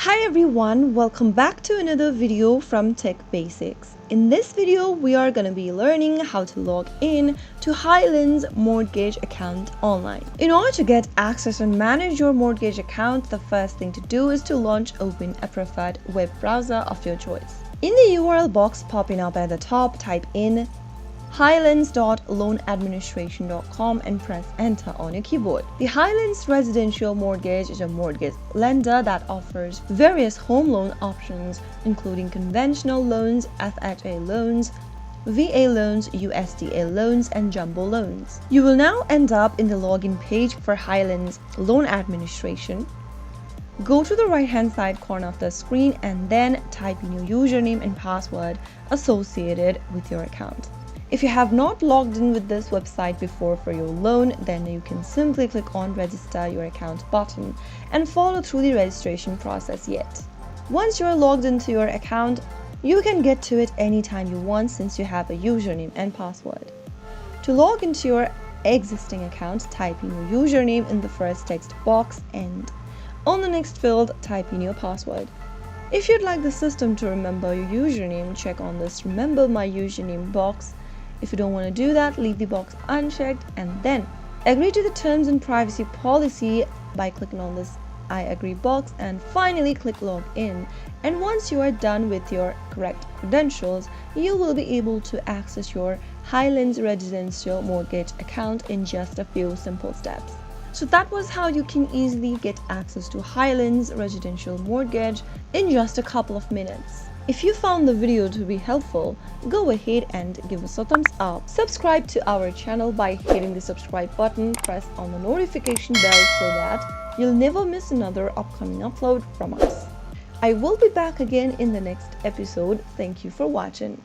Hi everyone, welcome back to another video from Tech Basics. In this video, we are going to be learning how to log in to Highlands Mortgage account online. In order to get access and manage your mortgage account, the first thing to do is to open a preferred web browser of your choice. In the URL box popping up at the top, type in highlands.loanadministration.com and press enter on your keyboard. The Highlands Residential Mortgage is a mortgage lender that offers various home loan options, including conventional loans, FHA loans, VA loans, USDA loans, and jumbo loans. You will now end up in the login page for Highlands Loan Administration. Go to the right-hand side corner of the screen and then type in your username and password associated with your account. If you have not logged in with this website before for your loan, then you can simply click on Register Your Account button and follow through the registration process yet. Once you are logged into your account, you can get to it anytime you want since you have a username and password. To log into your existing account, type in your username in the first text box and on the next field, type in your password. If you'd like the system to remember your username, check on this Remember My Username box. If you don't want to do that, leave the box unchecked and then agree to the terms and privacy policy by clicking on this I agree box and finally click log in. And once you are done with your correct credentials, you will be able to access your Highlands Residential Mortgage account in just a few simple steps. So that was how you can easily get access to Highlands Residential Mortgage in just a couple of minutes. If you found the video to be helpful, go ahead and give us a thumbs up. Subscribe to our channel by hitting the subscribe button, press on the notification bell so that you'll never miss another upcoming upload from us. I will be back again in the next episode. Thank you for watching.